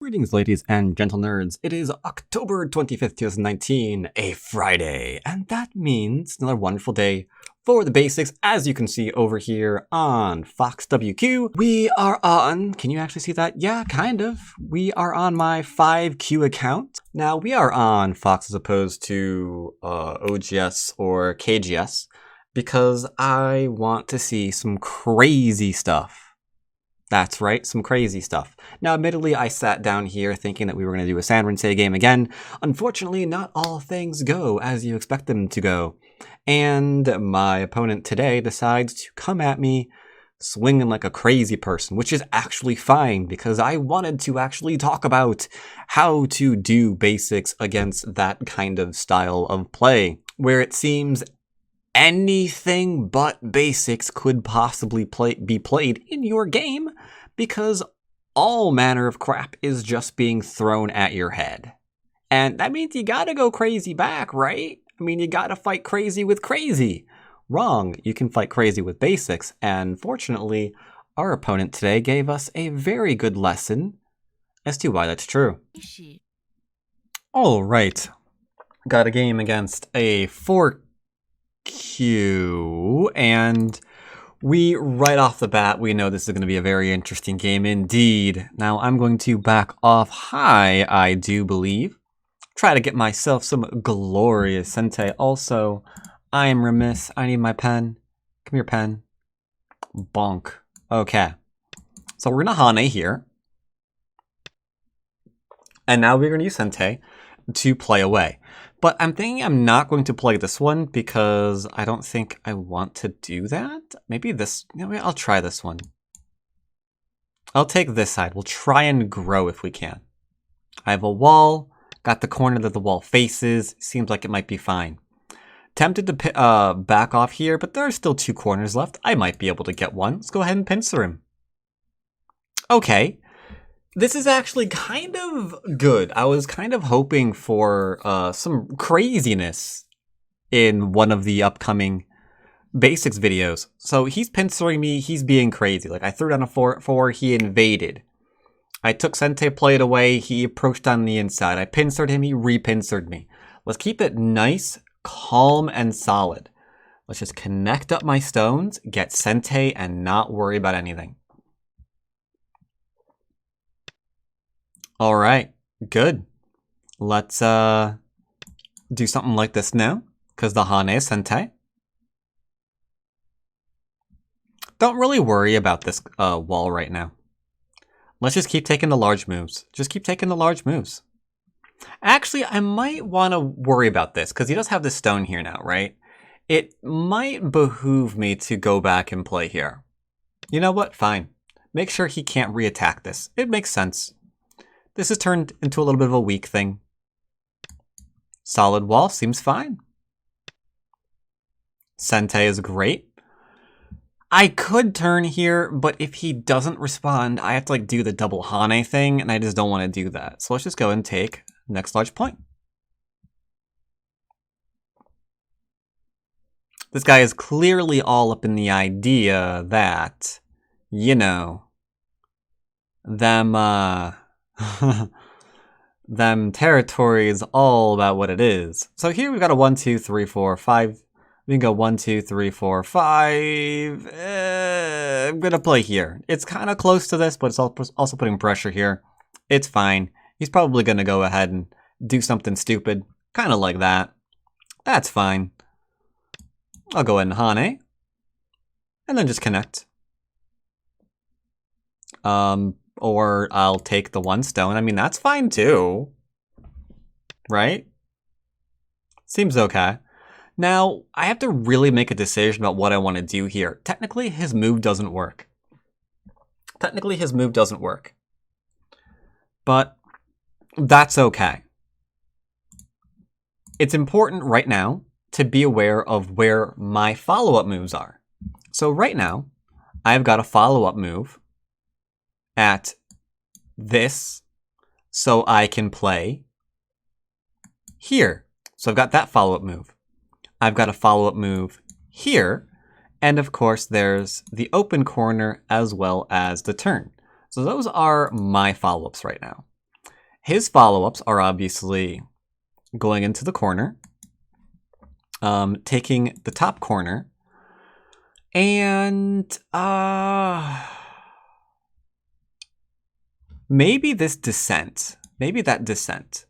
Greetings, ladies and gentle nerds. It is October 25th, 2019, a Friday, and that means another wonderful day for the basics. As you can see over here on Fox WQ, we are on, can you actually see that? Yeah, kind of. We are on my 5Q account. Now, we are on Fox as opposed to OGS or KGS because I want to see some crazy stuff. That's right, some crazy stuff. Now, admittedly, I sat down here thinking that we were going to do a San Rinsei game again. Unfortunately, not all things go as you expect them to go. And my opponent today decides to come at me swinging like a crazy person, which is actually fine because I wanted to actually talk about how to do basics against that kind of style of play, where it seems anything but basics could possibly be played in your game because all manner of crap is just being thrown at your head. And that means you gotta go crazy back, right? I mean, you gotta fight crazy with crazy. Wrong, you can fight crazy with basics, and fortunately, our opponent today gave us a very good lesson as to why that's true. Alright, got a game against a 4Q, and we, right off the bat, we know this is going to be a very interesting game indeed. Now, I'm going to back off high, I do believe. Try to get myself some glorious Sente. Also, I am remiss. I need my pen. Come here, pen. Bonk. Okay. So we're going to Hane here. And now we're going to use Sente to play away. But I'm thinking I'm not going to play this one because I don't think I want to do that. Maybe this, I'll try this one. I'll take this side. We'll try and grow if we can. I have a wall, got the corner that the wall faces. Seems like it might be fine. Tempted to back off here, but there are still 2 corners left. I might be able to get one. Let's go ahead and pincer him. Okay. This is actually kind of good. I was kind of hoping for some craziness in one of the upcoming basics videos. So he's pincering me, he's being crazy. Like I threw down a 4-4, he invaded. I took Sente, played away, he approached on the inside. I pincered him, he repincered me. Let's keep it nice, calm, and solid. Let's just connect up my stones, get Sente, and not worry about anything. All right, good. Let's do something like this now, because the Hane is Sente. Don't really worry about this wall right now. Let's just keep taking the large moves. Just keep taking the large moves. Actually, I might want to worry about this, because he does have this stone here now, right? It might behoove me to go back and play here. You know what? Fine. Make sure he can't re-attack this. It makes sense. This has turned into a little bit of a weak thing. Solid wall seems fine. Sente is great. I could turn here, but if he doesn't respond, I have to do the double Hane thing, and I just don't want to do that. So let's just go and take next large point. This guy is clearly all up in the idea that, them territory is all about what it is. So here we've got a 1, 2, 3, 4, 5. We can go 1, 2, 3, 4, 5. I'm gonna play here. It's kind of close to this, but it's also putting pressure here. It's fine. He's probably gonna go ahead and do something stupid, kind of like that. That's fine. I'll go ahead and Hane, and then just connect. Or I'll take the 1 stone. I mean, that's fine too. Right? Seems okay. Now, I have to really make a decision about what I want to do here. Technically, his move doesn't work. But that's okay. It's important right now to be aware of where my follow-up moves are. So right now, I've got a follow-up move at this, so I can play here. So I've got that follow-up move. I've got a follow-up move here, and of course there's the open corner as well as the turn. So those are my follow-ups right now. His follow-ups are obviously going into the corner, taking the top corner, and maybe this descent. Maybe that descent.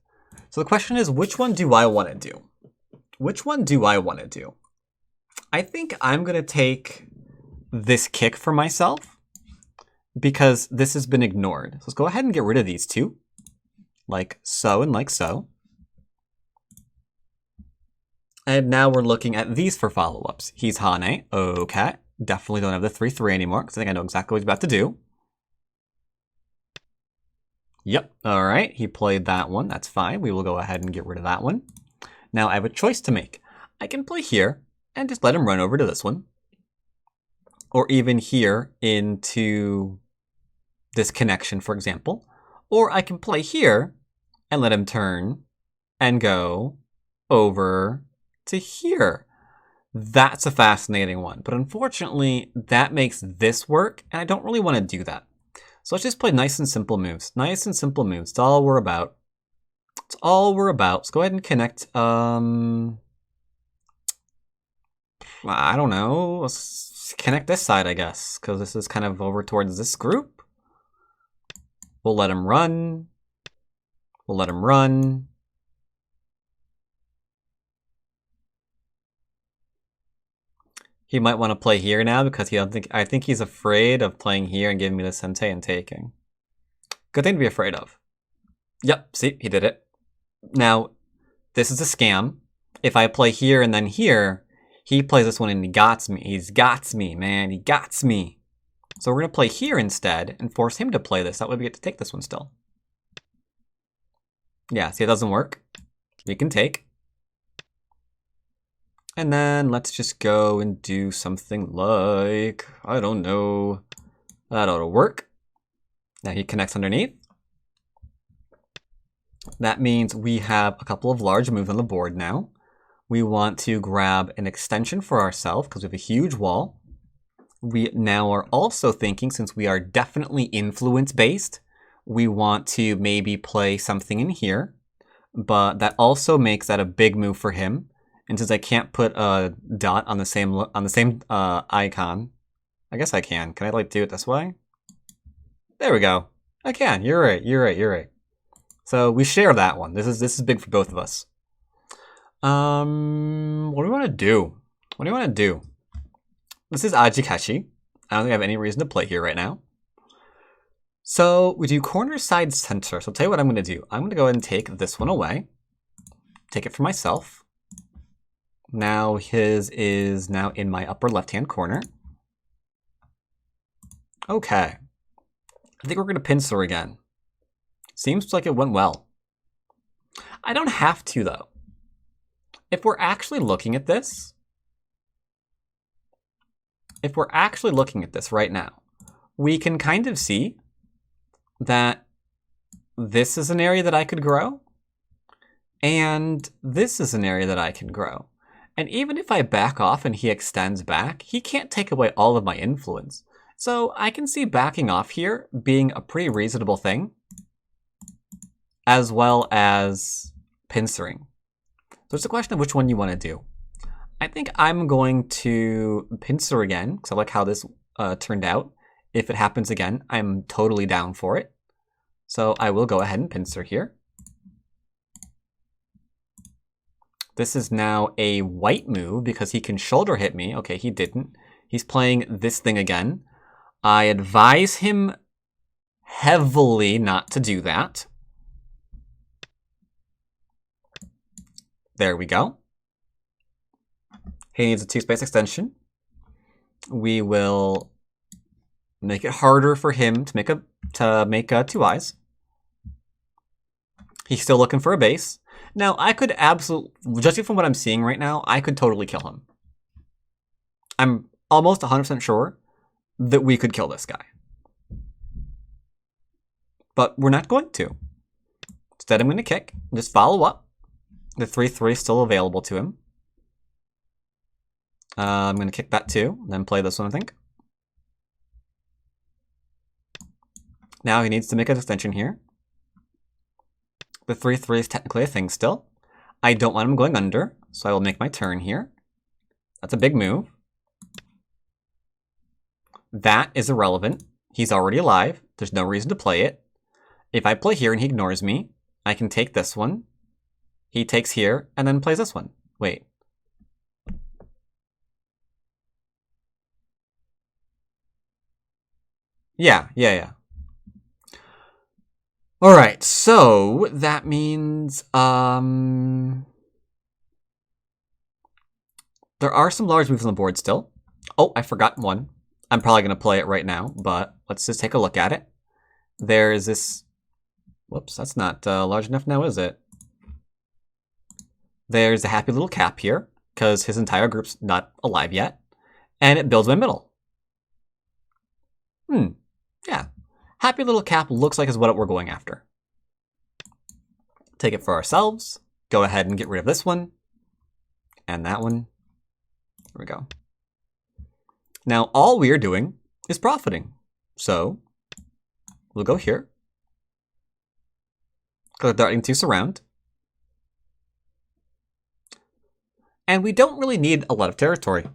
So the question is, which one do I want to do? Which one do I want to do? I think I'm going to take this kick for myself because this has been ignored. So let's go ahead and get rid of these two. Like so and like so. And now we're looking at these for follow-ups. He's Hane. Okay. Definitely don't have the 3-3 anymore because I think I know exactly what he's about to do. Yep. All right. He played that one. That's fine. We will go ahead and get rid of that one. Now I have a choice to make. I can play here and just let him run over to this one. Or even here into this connection, for example. Or I can play here and let him turn and go over to here. That's a fascinating one. But unfortunately, that makes this work, and I don't really want to do that. So let's just play nice and simple moves. Nice and simple moves. It's all we're about. It's all we're about. Let's go ahead and connect. I don't know. Let's connect this side, I guess, because this is kind of over towards this group. We'll let him run. We'll let him run. He might want to play here now because I think he's afraid of playing here and giving me the sente and taking. Good thing to be afraid of. Yep, see, he did it. Now, this is a scam. If I play here and then here, he plays this one and he gots me. He's gots me, man. He gots me. So we're going to play here instead and force him to play this. That way we get to take this one still. Yeah, see, it doesn't work. We can take. And then let's just go and do something like, I don't know, that ought to work. Now he connects underneath. That means we have a couple of large moves on the board now. We want to grab an extension for ourselves because we have a huge wall. We now are also thinking, since we are definitely influence-based, we want to maybe play something in here. But that also makes that a big move for him. And since I can't put a dot on the same icon, I guess I can. Can I like do it this way? There we go. I can. You're right. You're right. You're right. So we share that one. This is big for both of us. What do we want to do? What do you want to do? This is Ajikashi. I don't think I have any reason to play here right now. So we do corner, side, center. So I'll tell you what I'm going to do. I'm going to go ahead and take this one away. Take it for myself. Now his is now in my upper left-hand corner. Okay. I think we're going to pincer again. Seems like it went well. I don't have to, though. If we're actually looking at this, right now, we can kind of see that this is an area that I could grow, and this is an area that I can grow. And even if I back off and he extends back, he can't take away all of my influence. So I can see backing off here being a pretty reasonable thing, as well as pincering. So it's a question of which one you want to do. I think I'm going to pincer again, because I like how this turned out. If it happens again, I'm totally down for it. So I will go ahead and pincer here. This is now a white move because he can shoulder hit me. Okay, he didn't. He's playing this thing again. I advise him heavily not to do that. There we go. He needs a 2-space extension. We will make it harder for him to make 2 eyes. He's still looking for a base. Now, I could absolutely, judging from what I'm seeing right now, I could totally kill him. I'm almost 100% sure that we could kill this guy. But we're not going to. Instead, I'm going to kick, just follow up. The 3-3 is still available to him. I'm going to kick that too, then play this one, I think. Now he needs to make an extension here. The 3/3 is technically a thing still. I don't want him going under, so I will make my turn here. That's a big move. That is irrelevant. He's already alive. There's no reason to play it. If I play here and he ignores me, I can take this one. He takes here and then plays this one. Wait. Yeah. All right, so that means there are some large moves on the board still. Oh, I forgot one. I'm probably going to play it right now, but let's just take a look at it. There is this... Whoops, that's not large enough now, is it? There's a happy little cap here, because his entire group's not alive yet, and it builds my middle. Yeah. Happy little cap looks like is what we're going after. Take it for ourselves. Go ahead and get rid of this one. And that one. There we go. Now, all we are doing is profiting. So, we'll go here. Go darting to surround. And we don't really need a lot of territory.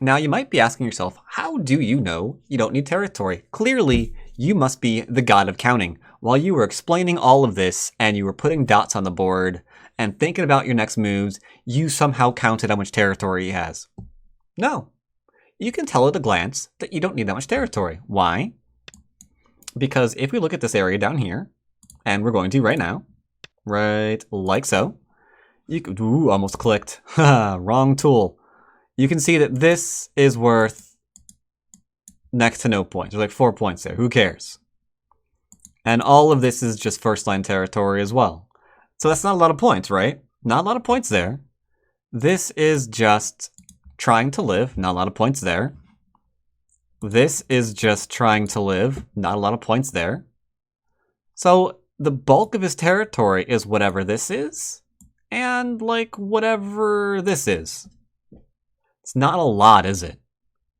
Now, you might be asking yourself, how do you know you don't need territory? Clearly, you must be the god of counting. While you were explaining all of this and you were putting dots on the board and thinking about your next moves, you somehow counted how much territory he has. No. You can tell at a glance that you don't need that much territory. Why? Because if we look at this area down here, and we're going to right now, right like so, you could, ooh, almost clicked. Wrong tool. You can see that this is worth next to no points. There's like 4 points there. Who cares? And all of this is just first line territory as well. So that's not a lot of points, right? Not a lot of points there. This is just trying to live. Not a lot of points there. This is just trying to live. Not a lot of points there. So the bulk of his territory is whatever this is. And like whatever this is. It's not a lot, is it?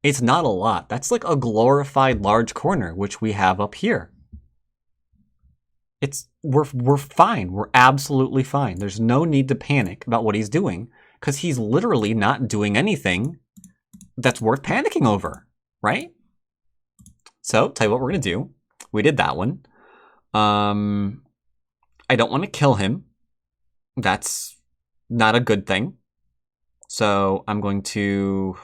It's not a lot. That's like a glorified large corner, which we have up here. We're fine. We're absolutely fine. There's no need to panic about what he's doing because he's literally not doing anything that's worth panicking over, right? So, tell you what we're going to do. We did that one. I don't want to kill him. That's not a good thing. So, I'm going to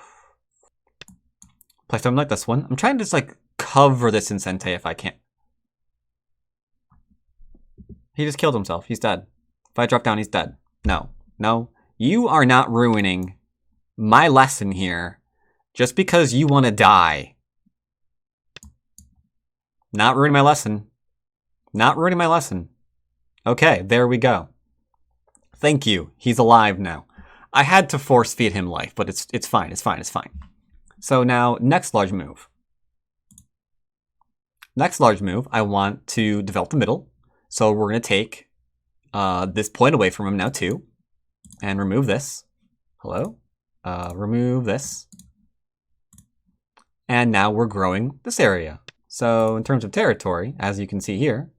play something like this one. I'm trying to just like cover this Incente if I can. He just killed himself. He's dead. If I drop down, he's dead. No. No. You are not ruining my lesson here just because you want to die. Not ruining my lesson. Not ruining my lesson. Okay, there we go. Thank you. He's alive now. I had to force feed him life, but it's fine. It's fine. It's fine. So now, next large move. Next large move, I want to develop the middle. So we're going to take this point away from him now too. And remove this. Hello? Remove this. And now we're growing this area. So in terms of territory, as you can see here,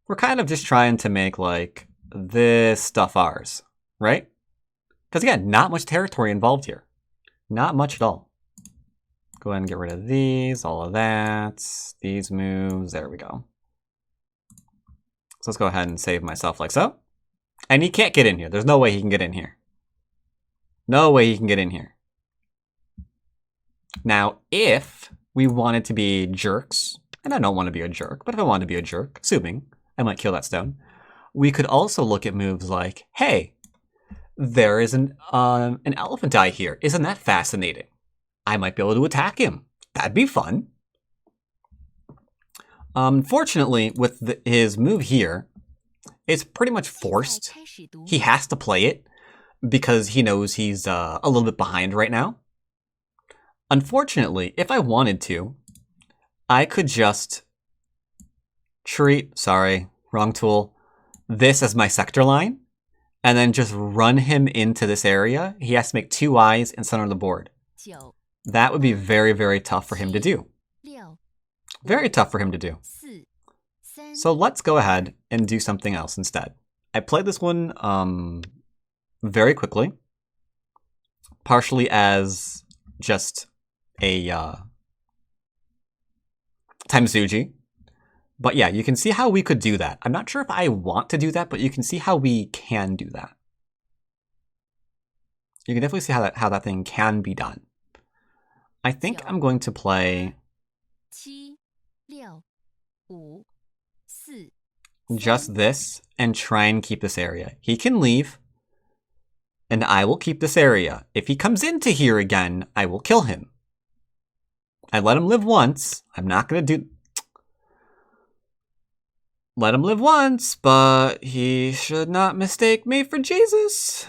we're kind of just trying to make like this stuff ours, right? Because again, not much territory involved here. Not much at all. Go ahead and get rid of these, all of that, these moves, there we go. So let's go ahead and save myself like so. And he can't get in here. There's no way he can get in here. No way he can get in here. Now, if we wanted to be jerks, and I don't want to be a jerk, but if I wanted to be a jerk, assuming I might kill that stone, we could also look at moves like, hey, there is an elephant eye here. Isn't that fascinating? I might be able to attack him. That'd be fun. Unfortunately, with his move here, it's pretty much forced. He has to play it because he knows he's a little bit behind right now. Unfortunately, if I wanted to, I could just treat, sorry, wrong tool, this as my sector line, and then just run him into this area. He has to make 2 eyes in center of the board. That would be very, very tough for him to do. Very tough for him to do. So let's go ahead and do something else instead. I played this one very quickly, partially as just a Taimsuji. But yeah, you can see how we could do that. I'm not sure if I want to do that, but you can see how we can do that. You can definitely see how that thing can be done. I think I'm going to play just this and try and keep this area. He can leave, and I will keep this area. If he comes into here again, I will kill him. I let him live once. I'm not going to do... Let him live once, but he should not mistake me for Jesus.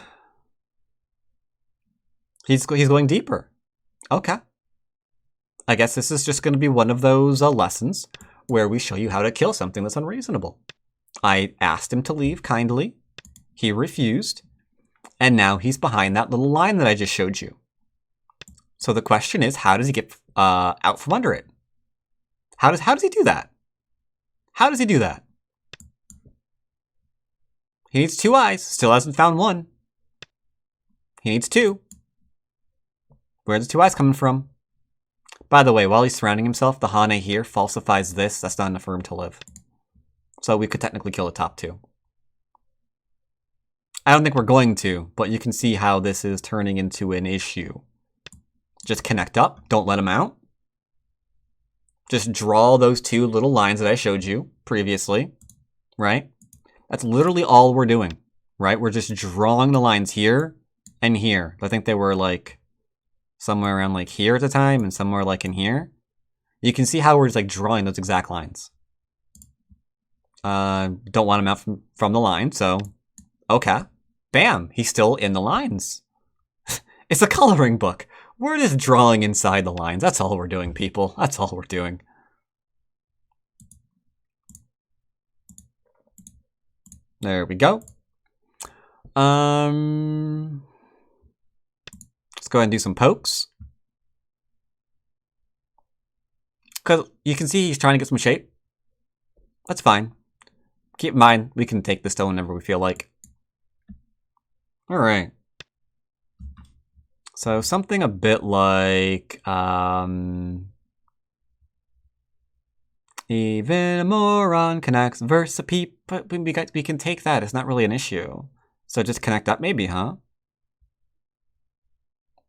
He's going deeper. Okay. I guess this is just going to be one of those lessons where we show you how to kill something that's unreasonable. I asked him to leave kindly. He refused. And now he's behind that little line that I just showed you. So the question is, how does he get out from under it? How does he do that? How does he do that? He needs 2 eyes. Still hasn't found 1. He needs 2. Where's the 2 eyes coming from? By the way, while he's surrounding himself, the Hane here falsifies this. That's not enough for him to live. So we could technically kill the top 2. I don't think we're going to, but you can see how this is turning into an issue. Just connect up. Don't let him out. Just draw those 2 little lines that I showed you previously, right? That's literally all we're doing, right? We're just drawing the lines here and here. I think they were like somewhere around like here at the time and somewhere like in here. You can see how we're just like drawing those exact lines. Don't want him out from the line, so okay. Bam, he's still in the lines. It's a coloring book. We're just drawing inside the lines. That's all we're doing, people. That's all we're doing. There we go. Let's go ahead and do some pokes. Because you can see he's trying to get some shape. That's fine. Keep in mind, we can take this stone whenever we feel like. Alright. So something a bit like... even a moron connects versus a peep, but we can take that. It's not really an issue. So just connect up maybe, huh?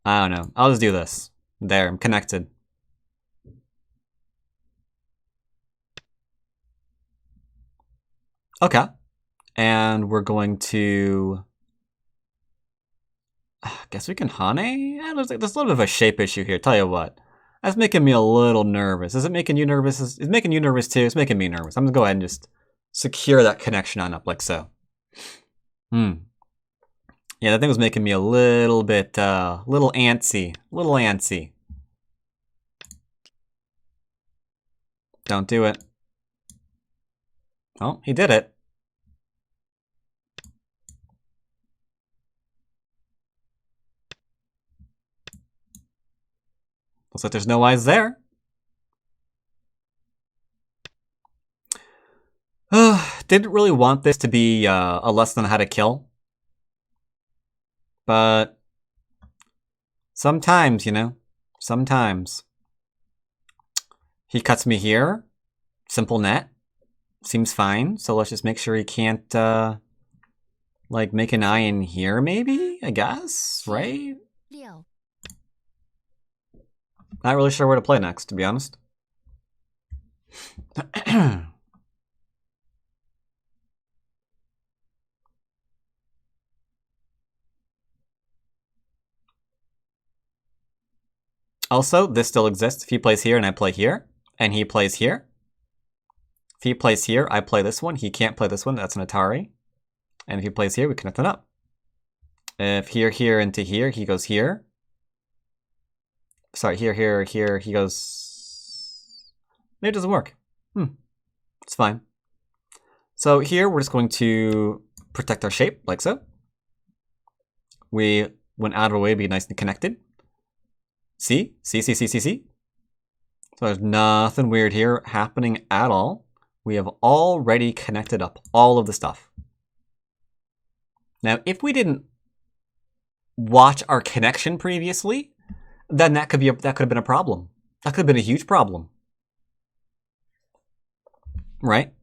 I don't know. I'll just do this. There, I'm connected. Okay. And we're going to... I guess we can Hane? Yeah, there's a little bit of a shape issue here. Tell you what. That's making me a little nervous. Is it making you nervous? It's making you nervous too. It's making me nervous. I'm going to go ahead and just secure that connection on up like so. Yeah, that thing was making me a little bit, little antsy. Little antsy. Don't do it. Oh, he did it. Looks like there's no eyes there. Didn't really want this to be a lesson on how to kill. But sometimes, you know, sometimes. He cuts me here. Simple net. Seems fine. So let's just make sure he can't, like, make an eye in here, maybe? I guess, right? Not really sure where to play next, to be honest. Also, this still exists. If he plays here and I play here, and he plays here. If he plays here, I play this one. He can't play this one. That's an Atari. And if he plays here, we connect it up. If here, here, into here, he goes here. Sorry, here, here, here, he goes... Maybe it doesn't work. It's fine. So here, we're just going to protect our shape, like so. We went out of our way to be nice and connected. See? See? So there's nothing weird here happening at all. We have already connected up all of the stuff. Now, if we didn't watch our connection previously, then that could have been a problem. That could have been a huge problem. Right?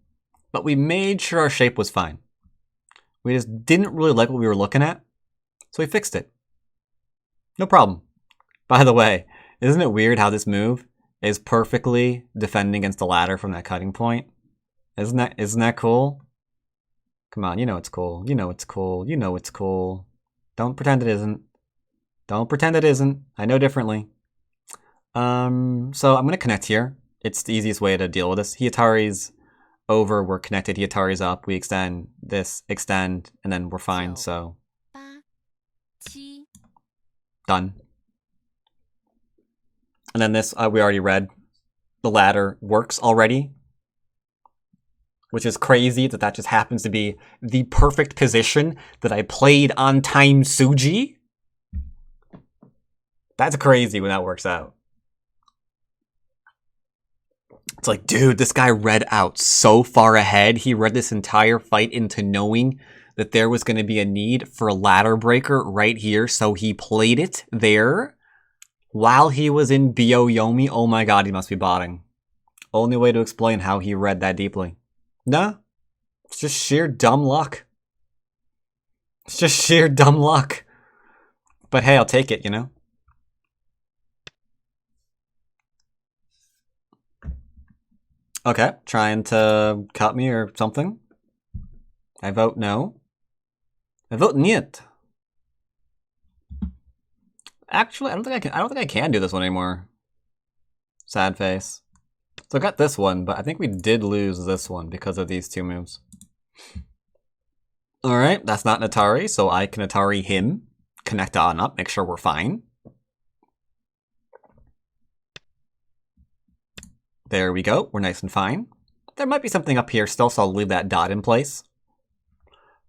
But we made sure our shape was fine. We just didn't really like what we were looking at, so we fixed it. No problem. By the way, isn't it weird how this move is perfectly defending against the ladder from that cutting point? Isn't that cool? Come on, you know it's cool. You know it's cool. You know it's cool. Don't pretend it isn't. Don't pretend it isn't. I know differently. So I'm gonna connect here. It's the easiest way to deal with this. Hiyatari's over, we're connected. Hiyatari's up, we extend this, extend, and then we're fine, so. Done. And then this, we already read. The ladder works already. Which is crazy that just happens to be the perfect position that I played on time Suji. That's crazy when that works out. It's like, dude, this guy read out so far ahead. He read this entire fight into knowing that there was going to be a need for a ladder breaker right here. So he played it there while he was in Byo-Yomi. Oh my god, he must be botting. Only way to explain how he read that deeply. Nah, it's just sheer dumb luck. It's just sheer dumb luck. But hey, I'll take it, you know? Okay, trying to cut me or something. I vote no. I vote niet. Actually, I don't think I can do this one anymore. Sad face. So I got this one, but I think we did lose this one because of these two moves. Alright, that's not an Atari, so I can Atari him. Connect on up, make sure we're fine. There we go, we're nice and fine. There might be something up here still, so I'll leave that dot in place.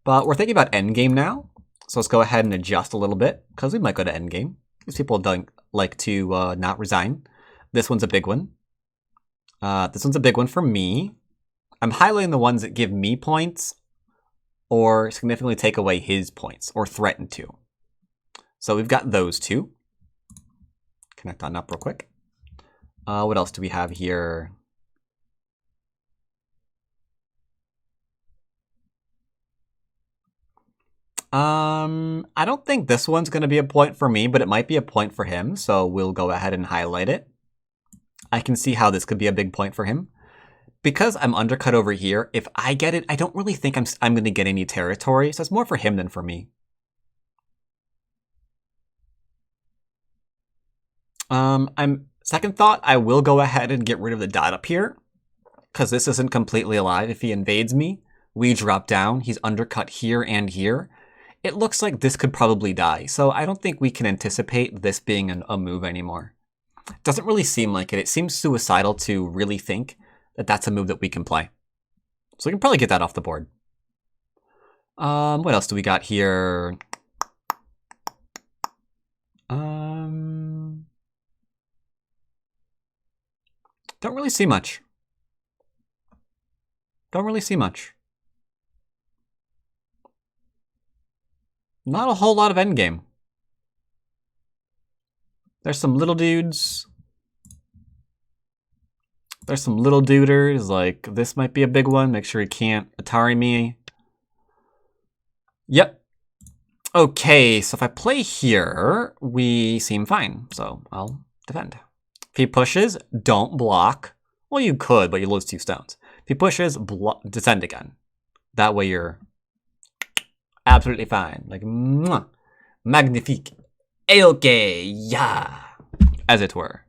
But we're thinking about Endgame now, so let's go ahead and adjust a little bit, because we might go to Endgame. These people don't like to not resign. This one's a big one. This one's a big one for me. I'm highlighting the ones that give me points or significantly take away his points or threaten to. So we've got those two. Connect on up real quick. What else do we have here? I don't think this one's going to be a point for me, but it might be a point for him. So we'll go ahead and highlight it. I can see how this could be a big point for him. Because I'm undercut over here, if I get it, I don't really think I'm going to get any territory. So it's more for him than for me. Second thought, I will go ahead and get rid of the dot up here. Because this isn't completely alive. If he invades me, we drop down. He's undercut here and here. It looks like this could probably die. So I don't think we can anticipate this being a move anymore. Doesn't really seem like it. It seems suicidal to really think that that's a move that we can play. So we can probably get that off the board. What else do we got here? Don't really see much. Don't really see much. Not a whole lot of endgame. There's some little dudes. There's some little duders, like this might be a big one. Make sure he can't Atari me. Yep. Okay, so if I play here, we seem fine. So I'll defend. If he pushes, don't block. Well, you could, but you lose 2 stones. If he pushes, descend again. That way you're absolutely fine. Like, mwah, magnifique. Okay, yeah, as it were.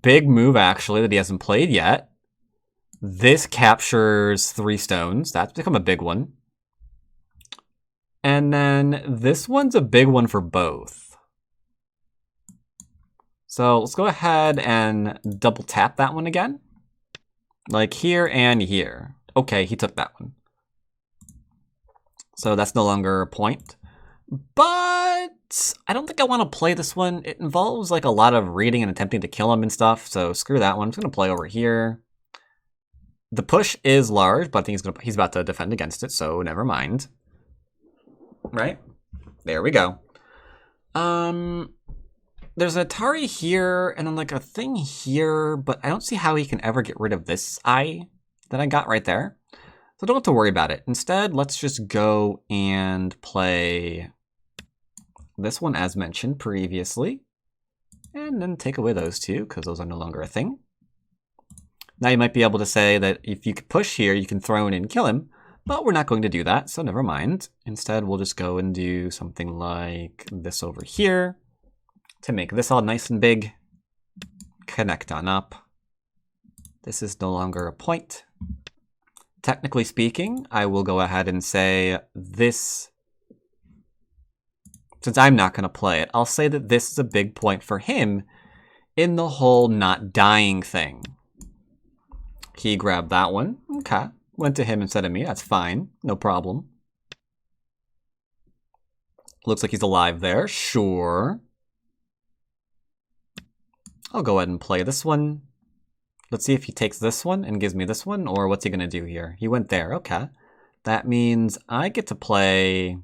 Big move, actually, that he hasn't played yet. This captures 3 stones. That's become a big one. And then this one's a big one for both. So let's go ahead and double tap that one again. Like here and here. Okay, he took that one. So that's no longer a point. But I don't think I want to play this one. It involves like a lot of reading and attempting to kill him and stuff. So screw that one. I'm just going to play over here. The push is large, but I think he's about to defend against it, so never mind. Right? There we go. There's an Atari here, and then like a thing here, but I don't see how he can ever get rid of this eye that I got right there. So don't have to worry about it. Instead, let's just go and play this one as mentioned previously. And then take away those two, because those are no longer a thing. Now you might be able to say that if you could push here, you can throw in and kill him. But we're not going to do that, so never mind. Instead, we'll just go and do something like this over here to make this all nice and big. Connect on up. This is no longer a point. Technically speaking, I will go ahead and say this. Since I'm not going to play it, I'll say that this is a big point for him in the whole not dying thing. He grabbed that one. Okay. Went to him instead of me. That's fine. No problem. Looks like he's alive there. Sure. I'll go ahead and play this one. Let's see if he takes this one and gives me this one, or what's he going to do here? He went there. Okay. That means I get to play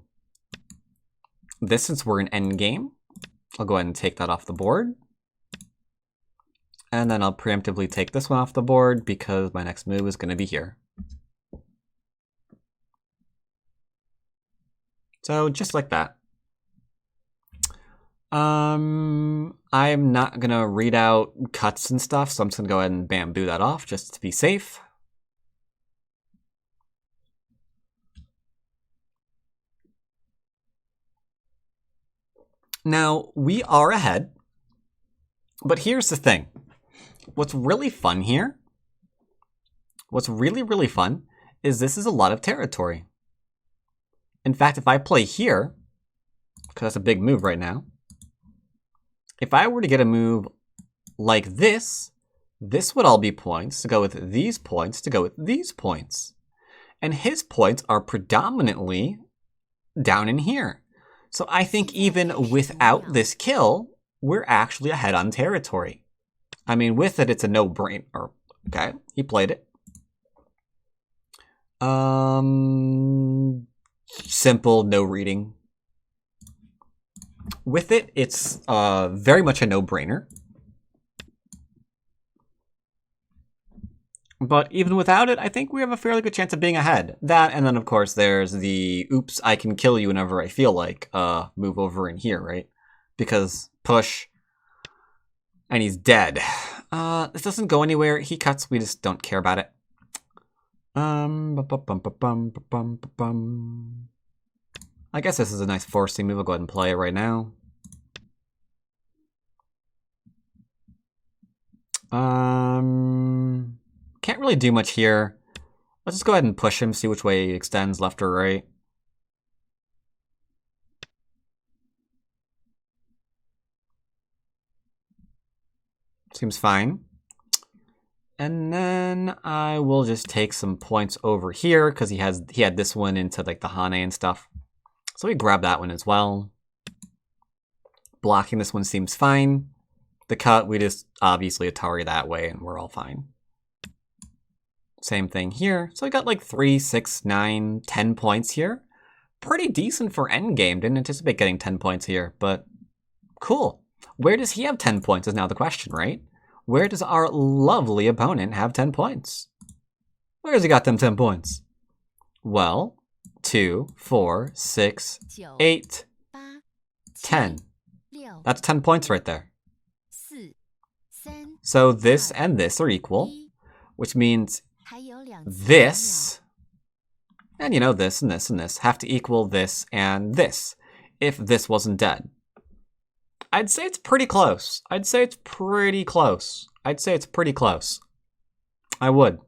this since we're in Endgame. I'll go ahead and take that off the board. And then I'll preemptively take this one off the board because my next move is going to be here. So just like that. I'm not going to read out cuts and stuff, so I'm just going to go ahead and bamboo that off just to be safe. Now, we are ahead, but here's the thing. What's really fun here, what's really, really fun, is this is a lot of territory. In fact, if I play here, because that's a big move right now, if I were to get a move like this, this would all be points to go with these points to go with these points. And his points are predominantly down in here. So I think even without this kill, we're actually ahead on territory. I mean, with it, it's a no-brainer. Okay, he played it. Simple, no reading. With it, it's very much a no-brainer. But even without it, I think we have a fairly good chance of being ahead. That, and then of course there's the, oops, I can kill you whenever I feel like, move over in here, right? Because push, and he's dead. This doesn't go anywhere. He cuts, we just don't care about it. I guess this is a nice forcing move. I'll go ahead and play it right now. Can't really do much here. Let's just go ahead and push him, see which way he extends, left or right. Seems fine. And then I will just take some points over here because he had this one into like the Hane and stuff. So we grab that one as well. Blocking this one seems fine. The cut, we just obviously Atari that way and we're all fine. Same thing here. So I got like 3, 6, 9, 10 points here. Pretty decent for Endgame. Didn't anticipate getting 10 points here, but cool. Where does he have 10 points is now the question, right? Where does our lovely opponent have 10 points? Where has he got them 10 points? Well, 2, 4, 6, 8, 10. That's 10 points right there. So this and this are equal, which means this, and you know, this and this and this have to equal this and this, if this wasn't dead. I'd say it's pretty close. I'd say it's pretty close. I'd say it's pretty close. I would.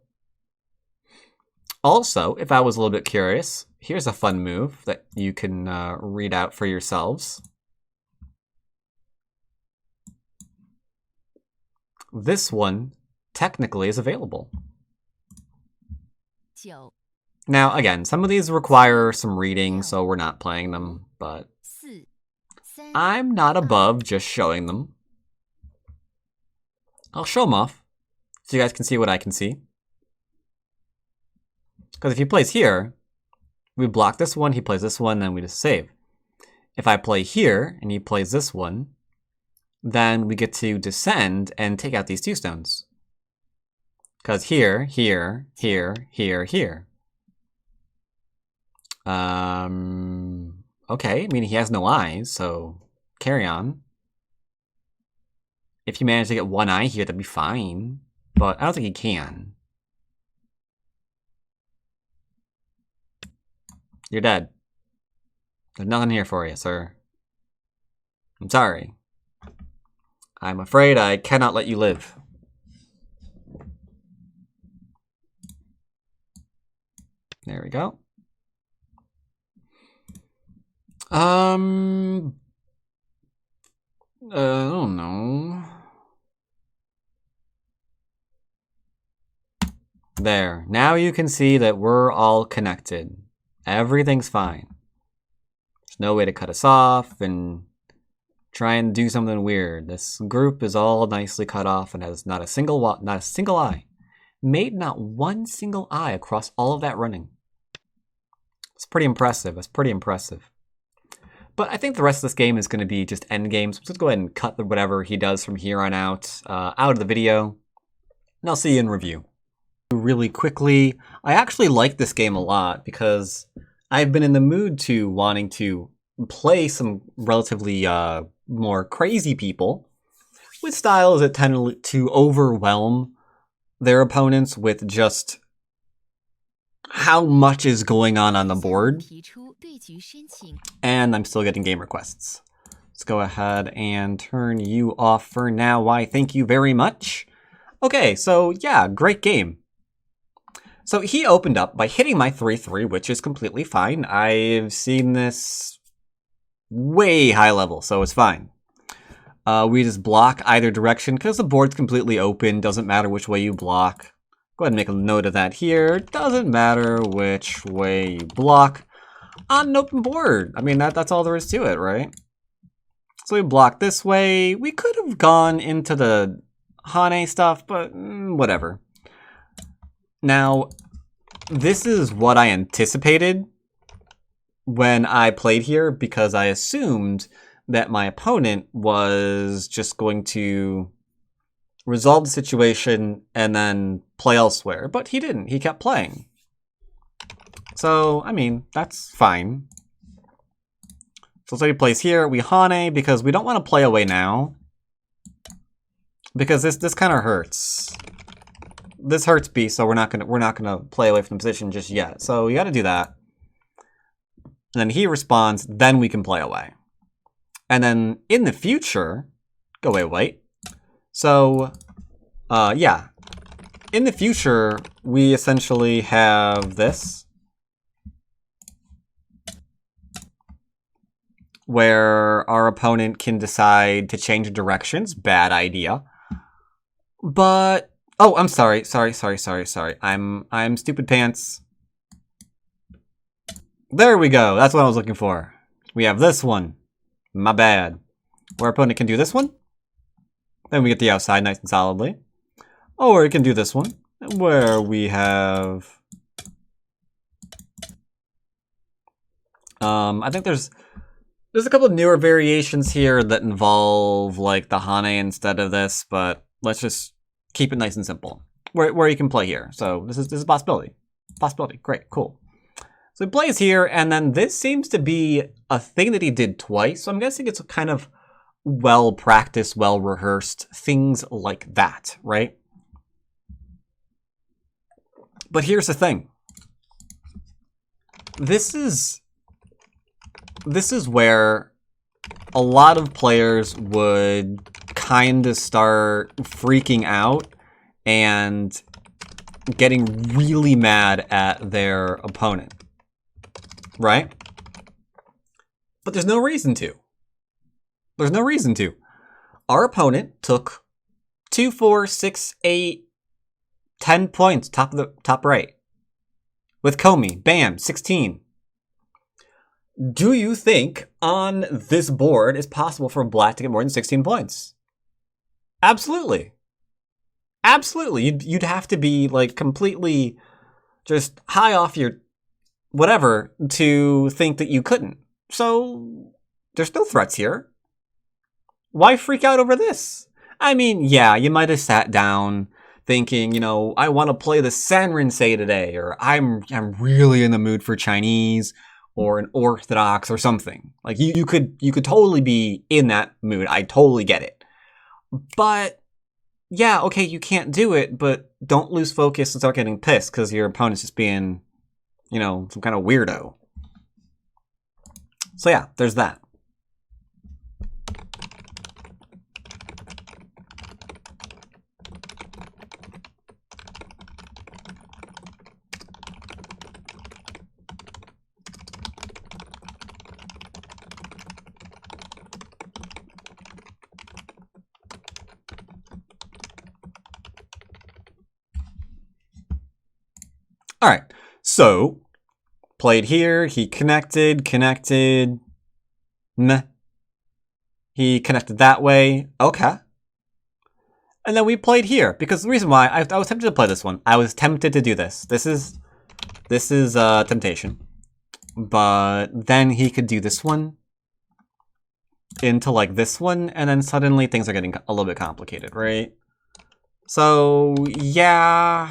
Also, if I was a little bit curious, here's a fun move that you can read out for yourselves. This one technically is available. Now, again, some of these require some reading, so we're not playing them, but I'm not above just showing them. I'll show them off so you guys can see what I can see. Because if he plays here, we block this one, he plays this one, then we just save. If I play here, and he plays this one, then we get to descend and take out these 2 stones. Because here, here, here, here, here. Okay, I mean, he has no eyes, so carry on. If you manage to get 1 eye here, that'd be fine. But I don't think he can. You're dead. There's nothing here for you, sir. I'm sorry. I'm afraid I cannot let you live. There we go. I don't know. There. Now you can see that we're all connected. Everything's fine. There's no way to cut us off and try and do something weird. This group is all nicely cut off and has not a single eye. Made not one single eye across all of that running. It's pretty impressive. That's pretty impressive. But I think the rest of this game is going to be just endgame. So let's go ahead and cut whatever he does from here on out of the video. And I'll see you in review. Really quickly, I actually like this game a lot because I've been in the mood to wanting to play some relatively more crazy people with styles that tend to overwhelm their opponents with just how much is going on the board. And I'm still getting game requests. Let's go ahead and turn you off for now. Why, thank you very much. Okay, so yeah, great game. So he opened up by hitting my 3-3, which is completely fine. I've seen this way high level, so it's fine. We just block either direction because the board's completely open. Doesn't matter which way you block. Go ahead and make a note of that here. Doesn't matter which way you block on an open board. I mean, that's all there is to it, right? So we block this way. We could have gone into the Hane stuff, but whatever. Now, this is what I anticipated when I played here because I assumed that my opponent was just going to resolve the situation and then play elsewhere. But he didn't. He kept playing. So, I mean, that's fine. So let's say he plays here. We Hane because we don't want to play away now. Because this kind of hurts. This hurts B, so we're not gonna play away from the position just yet. So you got to do that. And then he responds. Then we can play away. And then in the future, go away, wait. So, yeah, in the future we essentially have this, where our opponent can decide to change directions. Bad idea. But oh, I'm sorry. I'm stupid pants. There we go. That's what I was looking for. We have this one. My bad. Where our opponent can do this one. Then we get the outside nice and solidly. Or it can do this one. Where we have... I think there's a couple of newer variations here that involve like the Hane instead of this, but let's just keep it nice and simple. Where you can play here. So this is a possibility. Possibility. Great. Cool. So he plays here, and then this seems to be a thing that he did twice. So I'm guessing it's kind of well-practiced, well-rehearsed, things like that, right? But here's the thing. This is where a lot of players would kind of start freaking out and getting really mad at their opponent, right? But there's no reason to. There's no reason to. Our opponent took 2, 4, 6, 8, 10 points, top right. With Comey, bam, 16. Do you think on this board it's possible for black to get more than 16 points? Absolutely. Absolutely. You'd have to be like completely just high off your whatever to think that you couldn't. So there's no threats here. Why freak out over this? I mean, yeah, you might have sat down thinking, you know, I want to play the Sanrinsei today, or I'm really in the mood for Chinese or an Orthodox or something. Like you could totally be in that mood. I totally get it. But yeah, okay, you can't do it, but don't lose focus and start getting pissed because your opponent's just being, you know, some kind of weirdo. So yeah, there's that. All right, so played here, he connected, meh. He connected that way, okay. And then we played here, because the reason why, I was tempted to play this one. I was tempted to do this. This is temptation. But then he could do this one into like this one, and then suddenly things are getting a little bit complicated, right? So, yeah,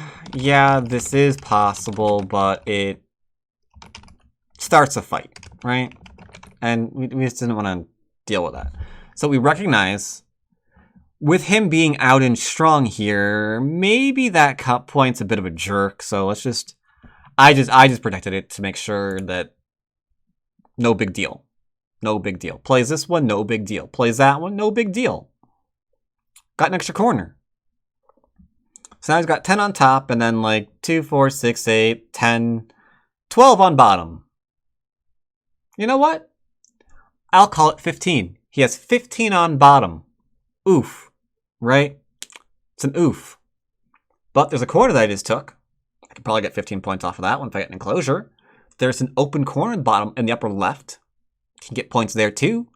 this is possible, but it starts a fight, right? And we just didn't want to deal with that. So we recognize, with him being out and strong here, maybe that cut point's a bit of a jerk, so let's just... I just protected it to make sure that no big deal. No big deal. Plays this one, no big deal. Plays that one, no big deal. Got an extra corner. So now he's got 10 on top, and then like 2, 4, 6, 8, 10, 12 on bottom. You know what? I'll call it 15. He has 15 on bottom. Oof. Right? It's an oof. But there's a corner that I just took. I could probably get 15 points off of that one if I get an enclosure. There's an open corner in the bottom in the upper left. You can get points there too.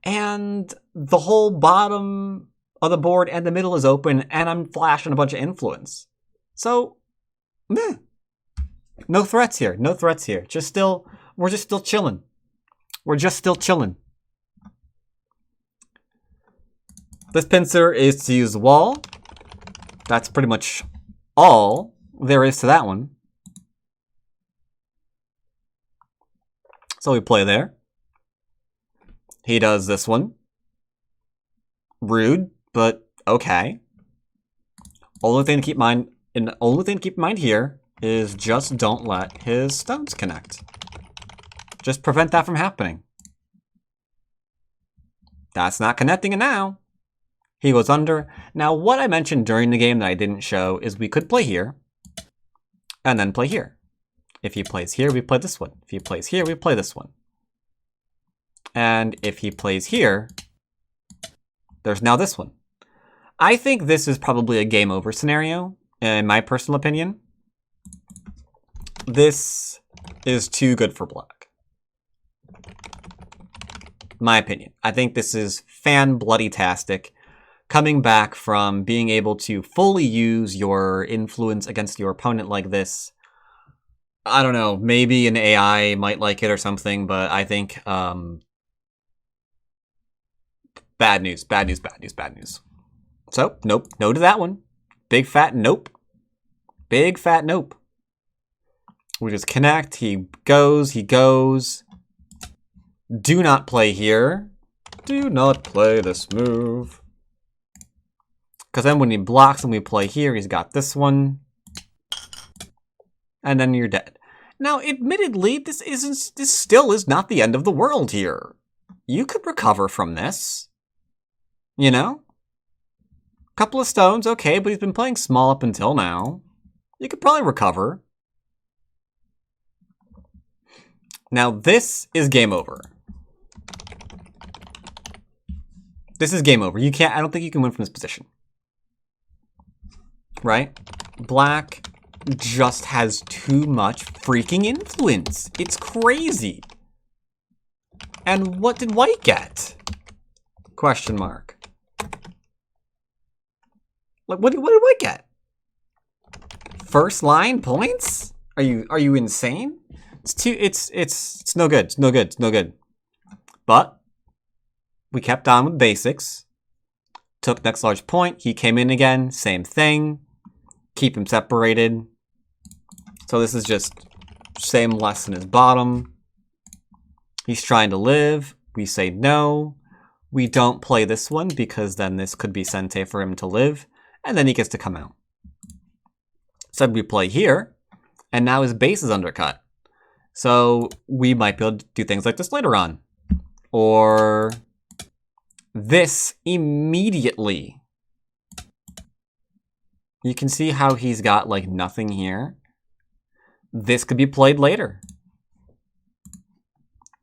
And the whole bottom of the board and the middle is open, and I'm flashing a bunch of influence. So, meh. No threats here. No threats here. We're just still chilling. We're just still chilling. This pincer is to use the wall. That's pretty much all there is to that one. So we play there. He does this one. Rude, but okay. Only thing to keep in mind here is just don't let his stones connect. Just prevent that from happening. That's not connecting it now. He goes under. Now, what I mentioned during the game that I didn't show is we could play here and then play here. If he plays here, we play this one. If he plays here, we play this one. And if he plays here, there's now this one. I think this is probably a game over scenario, in my personal opinion. This is too good for black. My opinion. I think this is fan-bloody-tastic. Coming back from being able to fully use your influence against your opponent like this. I don't know, maybe an AI might like it or something, but I think bad news, bad news, bad news, bad news. So, nope, no to that one. Big fat nope. Big fat nope. We just connect, he goes. Do not play here. Do not play this move. Because then when he blocks and we play here, he's got this one. And then you're dead. Now, admittedly, this still is not the end of the world here. You could recover from this. You know? Couple of stones, okay, but he's been playing small up until now. You could probably recover. Now, this is game over. This is game over. You can't, I don't think you can win from this position. Right? Black just has too much freaking influence. It's crazy. And what did white get? Question mark. Like, what did white get? First line points? Are you insane? It's no good. It's no good. It's no good. But we kept on with basics. Took next large point. He came in again. Same thing. Keep him separated. So this is just same lesson as bottom. He's trying to live. We say no. We don't play this one because then this could be Sente for him to live. And then he gets to come out. Said we play here. And now his base is undercut. So we might be able to do things like this later on. Or this immediately. You can see how he's got like nothing here. This could be played later.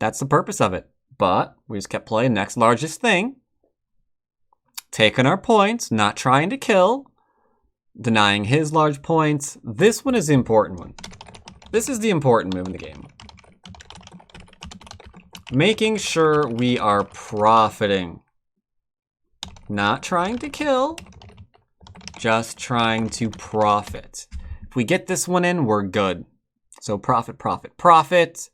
That's the purpose of it. But we just kept playing next largest thing. Taking our points, not trying to kill. Denying his large points. This one is the important one. This is the important move in the game. Making sure we are profiting. Not trying to kill. Just trying to profit. If we get this one in, we're good. So profit, profit, profit.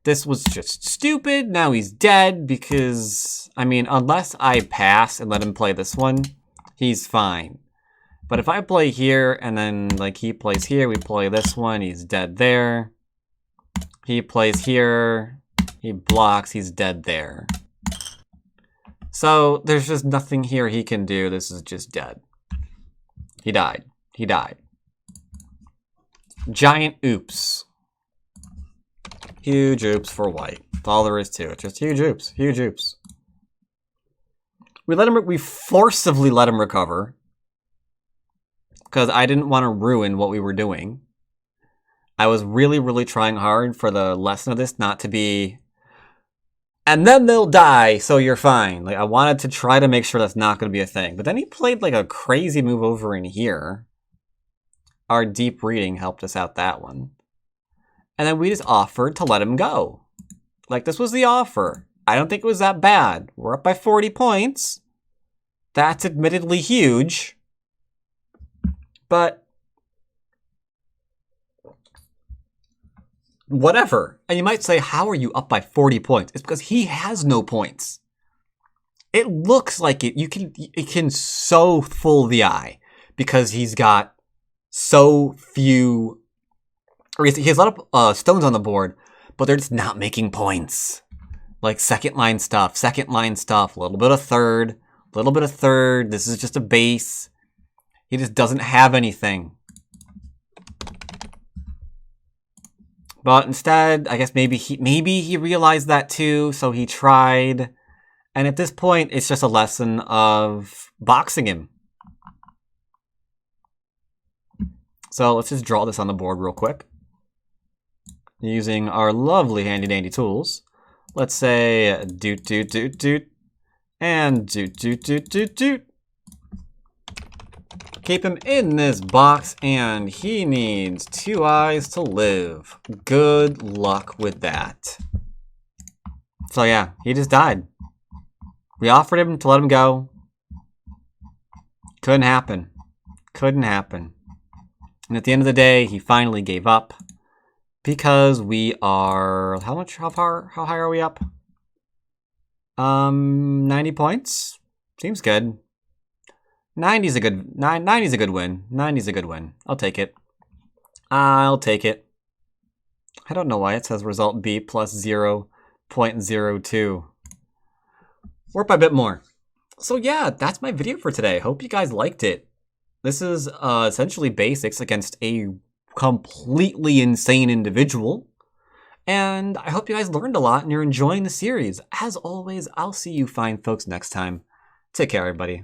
This was just stupid. Now he's dead because, I mean, unless I pass and let him play this one, he's fine. But if I play here and then like he plays here, we play this one, he's dead there. He plays here, he blocks, he's dead there. So there's just nothing here he can do. This is just dead. He died. He died. Giant oops. Huge oops for white. That's all there is to it. Just huge oops. Huge oops. We forcibly let him recover. Because I didn't want to ruin what we were doing. I was really, really trying hard for the lesson of this not to be, and then they'll die, so you're fine. Like I wanted to try to make sure that's not going to be a thing. But then he played like a crazy move over in here. Our deep reading helped us out that one. And then we just offered to let him go. Like this was the offer. I don't think it was that bad. We're up by 40 points. That's admittedly huge. But whatever. And you might say, how are you up by 40 points? It's because he has no points. It looks like it. It can so fool the eye because he's got so few, or he has a lot of stones on the board, but they're just not making points. Like second line stuff, a little bit of third, This is just a base. He just doesn't have anything. But instead, I guess maybe he realized that too, so he tried. And at this point, it's just a lesson of boxing him. So let's just draw this on the board real quick. Using our lovely handy dandy tools. Let's say doot doot doot doot and doot doot doot doot doot. Keep him in this box, and he needs 2 eyes to live. Good luck with that. So yeah, he just died. We offered him to let him go. Couldn't happen. Couldn't happen. And at the end of the day, he finally gave up. Because we are... How high are we up? 90 points? Seems good. 90's a good win. 90's a good win. I'll take it. I'll take it. I don't know why it says result B plus 0.02. We're up by a bit more. So yeah, that's my video for today. Hope you guys liked it. This is essentially basics against a completely insane individual. And I hope you guys learned a lot and you're enjoying the series. As always, I'll see you fine folks next time. Take care, everybody.